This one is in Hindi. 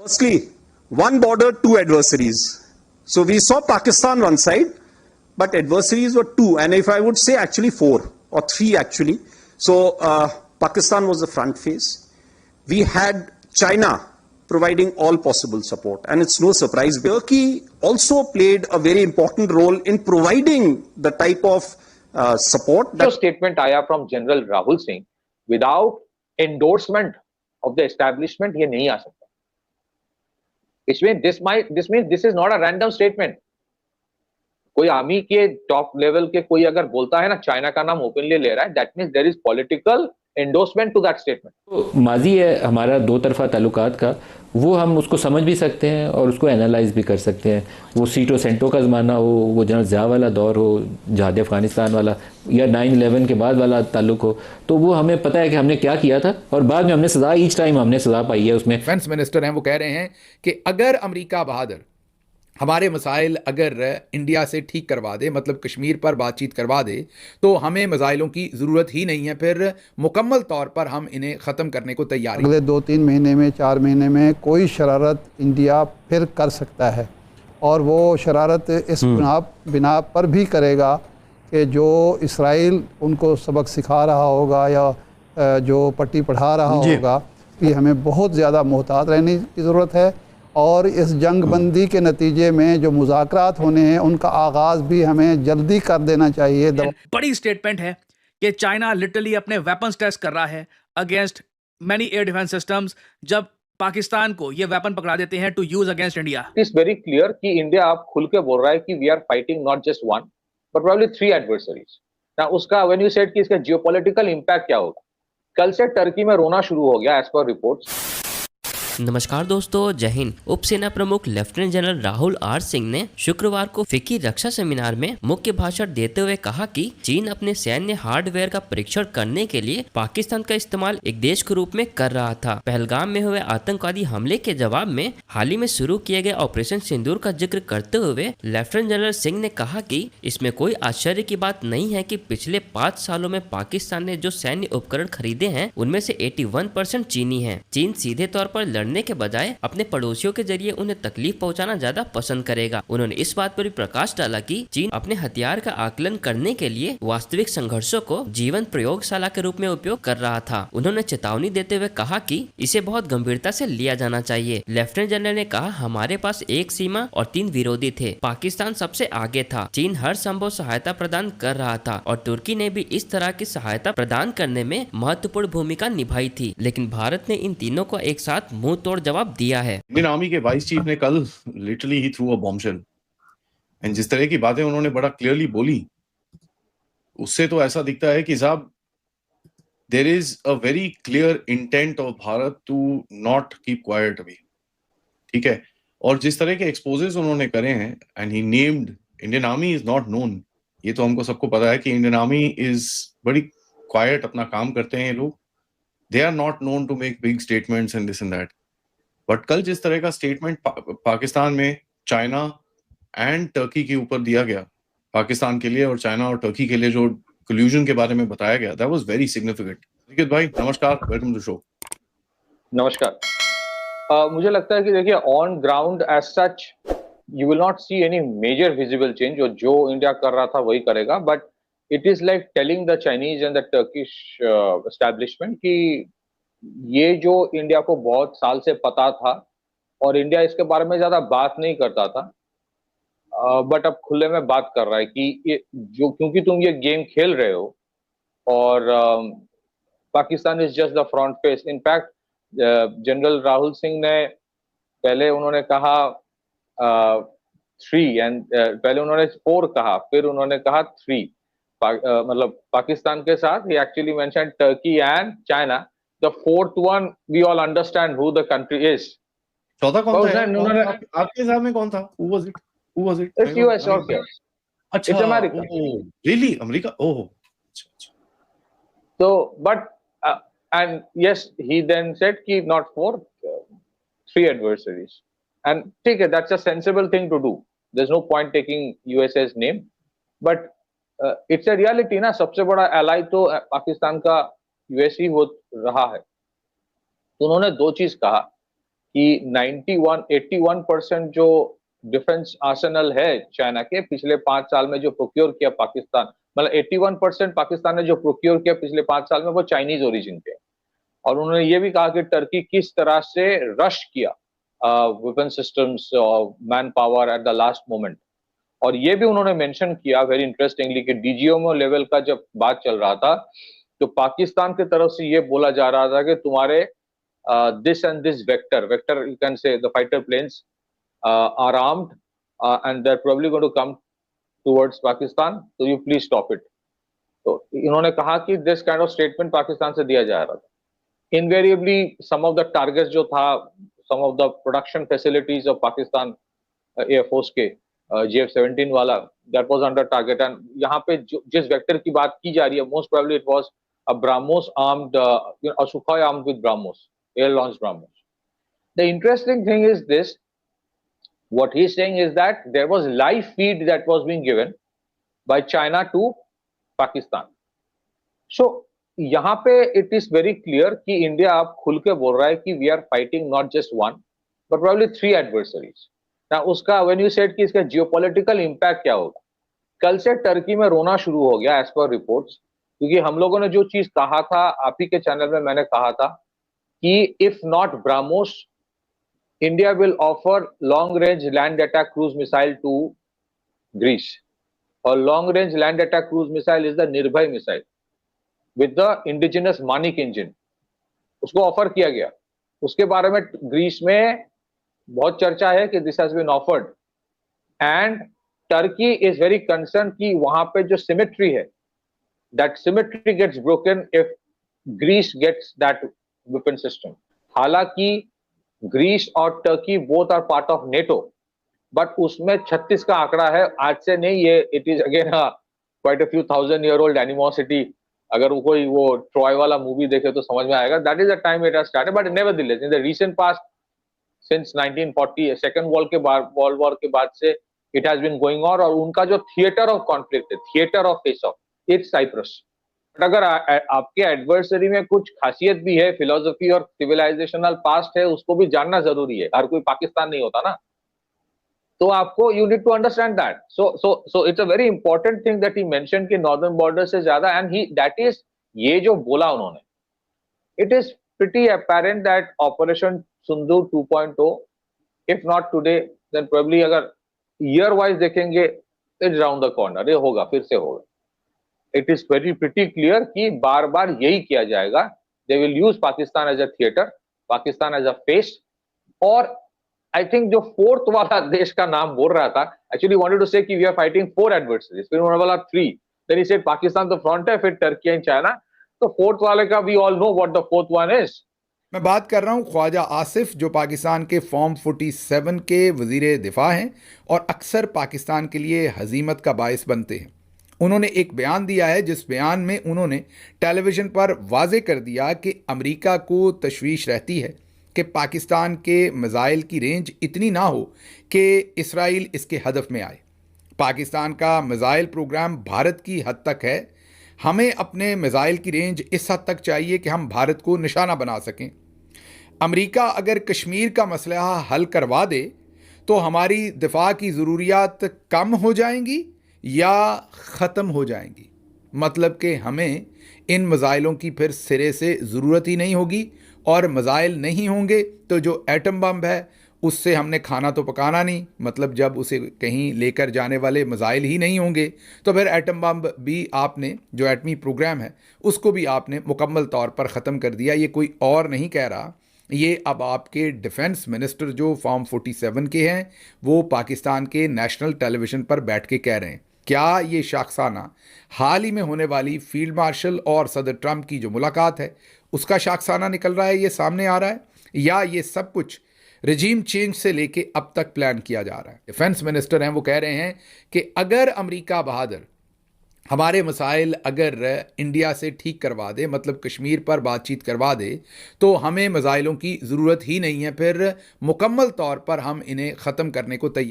Firstly, one border, two adversaries. So we saw Pakistan one side, but adversaries were two, and if I would say actually four or three actually. So Pakistan was the front face. We had China providing all possible support, and it's no surprise. Turkey also played a very important role in providing the type of support. जो statement आया from General Rahul Singh, without endorsement of the establishment, ये नहीं आ सकता. This means this is not a random statement. कोई आर्मी के टॉप लेवल के कोई अगर बोलता है ना चाइना का नाम ओपनली ले रहा है, that means there is political endorsement to that statement. तो माजी है हमारा दो तरफा ताल्लुकात का, वो हम उसको समझ भी सकते हैं और उसको एनालाइज भी कर सकते हैं. वो सीटो सेंटो का ज़माना हो, वो जनरल ज़िया वाला दौर हो, जहाद अफगानिस्तान वाला, या 9/11 के बाद वाला ताल्लुक हो, तो वो हमें पता है कि हमने क्या किया था और बाद में हमने सज़ा, ईच टाइम हमने सज़ा पाई है उसमें. डिफेंस मिनिस्टर हैं, वो कह रहे हैं कि अगर अमेरिका बहादुर हमारे मसाइल अगर इंडिया से ठीक करवा दे, मतलब कश्मीर पर बातचीत करवा दे, तो हमें मसाइलों की ज़रूरत ही नहीं है, फिर मुकम्मल तौर पर हम इन्हें ख़त्म करने को तैयार हैं. अगले 2-3 महीने में, 4 महीने में कोई शरारत इंडिया फिर कर सकता है, और वो शरारत इस बिना पर भी करेगा कि जो इसराइल उनको सबक सिखा रहा होगा या जो पट्टी पढ़ा रहा होगा, कि हमें बहुत ज़्यादा मोहतात रहने की ज़रूरत है. और इस जंग बंदी के नतीजे में जो मुज़ाकरात होने हैं उनका आगाज़ भी हमें जल्दी कर देना चाहिए. बड़ी स्टेटमेंट है कि चाइना लिटरली अपने वेपन्स टेस्ट कर रहा है against many air defence systems, जब पाकिस्तान को ये वेपन पकड़ा देते हैं to use against India. It's very clear कि इंडिया आप खुल के बोल रहा है कि we are fighting not just one but probably 3 adversaries. ना उसका व्हेन यू सेड कि इसका जियोपॉलिटिकल इंपैक्ट क्या होगा, कल से टर्की में रोना शुरू हो गया एज पर रिपोर्ट्स. नमस्कार दोस्तों, जय हिंद. उप सेना प्रमुख lieutenant general Rahul R Singh ने शुक्रवार को फिक्की रक्षा सेमिनार में मुख्य भाषण देते हुए कहा कि चीन अपने सैन्य हार्डवेयर का परीक्षण करने के लिए पाकिस्तान का इस्तेमाल एक देश के रूप में कर रहा था. पहलगाम में हुए आतंकवादी हमले के जवाब में हाल ही में शुरू किए गए ऑपरेशन सिंदूर का जिक्र करते हुए लेफ्टिनेंट जनरल सिंह ने कहा कि इसमें कोई आश्चर्य की बात नहीं है कि पिछले 5 सालों में पाकिस्तान ने जो सैन्य उपकरण खरीदे हैं उनमें से 81% चीनी है. चीन सीधे तौर पर लड़ने के बजाय अपने पड़ोसियों के जरिए उन्हें तकलीफ पहुंचाना ज्यादा पसंद करेगा. उन्होंने इस बात पर भी प्रकाश डाला कि चीन अपने हथियार का आकलन करने के लिए वास्तविक संघर्षों को जीवन प्रयोगशाला के रूप में उपयोग कर रहा था. उन्होंने चेतावनी देते हुए कहा कि इसे बहुत गंभीरता से लिया जाना चाहिए. लेफ्टिनेंट जनरल ने कहा, हमारे पास 1 सीमा और 3 विरोधी थे. पाकिस्तान सबसे आगे था. चीन हर संभव सहायता प्रदान कर रहा था और तुर्की ने भी इस तरह की सहायता प्रदान करने में महत्वपूर्ण भूमिका निभाई थी. लेकिन भारत ने इन तीनों को एक साथ मुंह तोड़ जवाब दिया है. इंडियन आर्मी के वाइस चीफ ने कल literally he through a bombshell, and जिस तरह की बातें उन्होंने बड़ा क्लियरली बोली, उससे तो ऐसा दिखता है कि साहब there is a very clear intent of Bharat to not keep quiet अभी. ठीक है, और जिस तरह के एक्सपोजेस उन्होंने करे हैं, and he named Indian army is not known. ये तो हमको सबको पता है कि इंडियन आर्मी इज बड़ी क्वाइट अपना काम करते हैं ये लोग. They are not known to make big statements and this and that. But कल जिस तरह का स्टेटमेंट पाकिस्तान में चाइना एंड टर्की के ऊपर दिया गया, पाकिस्तान के लिए और चाइना और टर्की के लिए जो कोल्यूजन के बारे में बताया गया, that was very significant. Nikit भाई नमस्कार, वेलकम टू शो. नमस्कार. मुझे लगता है कि देखिए on ground as such you will not see any major visible change. जो इंडिया कर रहा था वही करेगा, but it is like telling the Chinese and the Turkish establishment कि ये जो इंडिया को बहुत साल से पता था और इंडिया इसके बारे में ज्यादा बात नहीं करता था, बट अब खुले में बात कर रहा है कि ये जो, क्योंकि तुम ये गेम खेल रहे हो और Pakistan is just the front face. In fact general Rahul Singh ने पहले उन्होंने कहा 3 एंड पहले उन्होंने 4 कहा, फिर उन्होंने कहा 3. मतलब पाकिस्तान के साथ ही actually mention Turkey and China. The 4th one, we all understand who the country is. चौथा कौन था? आपके हिसाब में कौन था? Who was it? It's US और क्या? अच्छा, it's America. Really? America? Oh. So, but and yes, he then said कि not 4, 3 adversaries. And ठीक है, that's a sensible thing to do. There's no point taking USA's name. But it's a reality ना, सबसे बड़ा ally तो पाकिस्तान का यूएस ही हो रहा है. तो उन्होंने 2 चीज कहा कि 81% जो डिफेंस आर्सेनल है चाइना के पिछले 5 साल में जो प्रोक्योर किया पाकिस्तान, मतलब 81% पाकिस्तान ने जो प्रोक्योर किया पिछले 5 साल में वो चाइनीज ओरिजिन के। और उन्होंने ये भी कहा कि टर्की किस तरह से रश किया वेपन सिस्टम्स और man power at the last moment. और ये भी उन्होंने मेंशन किया वेरी इंटरेस्टिंगली कि डीजीएमओ लेवल का जब बात चल रहा था तो पाकिस्तान की तरफ से ये बोला जा रहा था कि तुम्हारे this and this vector, you can say the fighter planes are armed and they're probably going to come towards Pakistan, so you please stop it. तो इन्होंने कहा कि this kind of statement Pakistan से दिया जा रहा था. Invariably, some of the targets जो था, some of the production facilities of Pakistan Air Force के JF-17 वाला, that was under target. And यहाँ पे जिस vector की बात की जा रही है, most probably it was a BrahMos armed, a Sukhoi armed with BrahMos. Air-launched BrahMos. The interesting thing is this, what he's saying is that there was live feed that was being given by China to Pakistan. So, यहाँ पे it is very clear कि इंडिया अब खुल के बोल रहा है कि we are fighting not just one, but probably 3 adversaries. Now, उसका when you said कि इसका geopolitical impact क्या होगा? कल से टर्की में रोना शुरू हो गया as per reports, क्योंकि हम लोगों ने जो चीज कहा था, आप ही के चैनल में मैंने कहा था कि if not BrahMos, India will offer long-range land attack cruise missile to Greece. Or long-range land attack cruise missile is the Nirbhay missile with the indigenous Manik engine. उसको ऑफर किया गया. उसके बारे में ग्रीस में बहुत चर्चा है कि this has been offered. And Turkey is very concerned कि वहां पे जो symmetry है, that symmetry gets broken if Greece gets that weapon system. हालांकि ग्रीस और Turkey both are part of NATO, but उसमें 36 का आंकड़ा है. आज से नहीं, ये it is again quite a few thousand year old animosity. अगर कोई वो ट्रॉय वाला मूवी देखे तो समझ में आएगा. That is the time it has started, but nevertheless in the recent past since 1940 second world war के बाद से it has been going on. और उनका जो थिएटर ऑफ कॉन्फ्लिक्ट है, theatre of face off, it's Cyprus. But अगर आपके एडवर्सरी में कुछ खासियत भी है, फिलोसफी और सिविलाइजेशनल पास्ट है, उसको भी जानना जरूरी है. हर कोई पाकिस्तान नहीं होता ना, तो आपको you need to understand that. So it's a very important thing that he mention कि नॉर्दर्न बॉर्डर से ज्यादा, एंड ही दैट इज, ये जो बोला उन्होंने, it is pretty apparent that operation Sindoor 2.0 if not today then probably, अगर ईयर वाइज देखेंगे, इट्स राउंड द कॉर्नर. ये होगा, फिर से होगा. It is very pretty clear कि बार बार यही किया जाएगा. They will use Pakistan as a theater, Pakistan as a face. और I think जो फोर्थ वाला देश का नाम बोल रहा था, actually wanted to say कि we are fighting 4 adversaries. फिर उन्होंने बोला 3. Then he said Pakistan तो फ्रंट है, फिर टर्की एंड चाइना. तो फोर्थ वाले का we all know what the fourth one is. मैं बात कर रहा हूँ ख्वाजा आसिफ, जो पाकिस्तान के फॉर्म 47 के वजीर दिफा हैं और अक्सर पाकिस्तान के लिए हजीमत का बायस बनते हैं. उन्होंने एक बयान दिया है, जिस बयान में उन्होंने टेलीविज़न पर वाजे कर दिया कि अमेरिका को तशवीश रहती है कि पाकिस्तान के मिसाइल की रेंज इतनी ना हो कि इसराइल इसके हदफ में आए. पाकिस्तान का मिसाइल प्रोग्राम भारत की हद तक है. हमें अपने मिसाइल की रेंज इस हद तक चाहिए कि हम भारत को निशाना बना सकें. अमेरिका अगर कश्मीर का मसला हल करवा दे तो हमारी दिफा की ज़रूरियात कम हो जाएंगी या ख़त्म हो जाएंगी. मतलब कि हमें इन मिसाइलों की फिर सिरे से ज़रूरत ही नहीं होगी, और मिसाइल नहीं होंगे तो जो एटम बम है उससे हमने खाना तो पकाना नहीं. मतलब जब उसे कहीं लेकर जाने वाले मिसाइल ही नहीं होंगे तो फिर एटम बम भी आपने, जो एटमी प्रोग्राम है उसको भी आपने मुकम्मल तौर पर ख़त्म कर दिया. ये कोई और नहीं कह रहा, ये अब आपके डिफेंस मिनिस्टर जो फॉर्म 47 के हैं वो पाकिस्तान के नेशनल टेलीविज़न पर बैठ के कह रहे हैं. क्या ये शाखसाना हाल ही में होने वाली फील्ड मार्शल और सदर ट्रंप की जो मुलाकात है उसका शाखसाना निकल रहा है, ये सामने आ रहा है, या ये सब कुछ रजीम चेंज से लेके अब तक प्लान किया जा रहा है? डिफेंस मिनिस्टर हैं, वो कह रहे हैं कि अगर अमेरिका बहादुर हमारे मसाइल अगर इंडिया से ठीक करवा दे, मतलब कश्मीर पर बातचीत करवा दे, तो हमें मिसाइलों की ज़रूरत ही नहीं है, फिर मुकम्मल तौर पर हम इन्हें ख़त्म करने को तैयार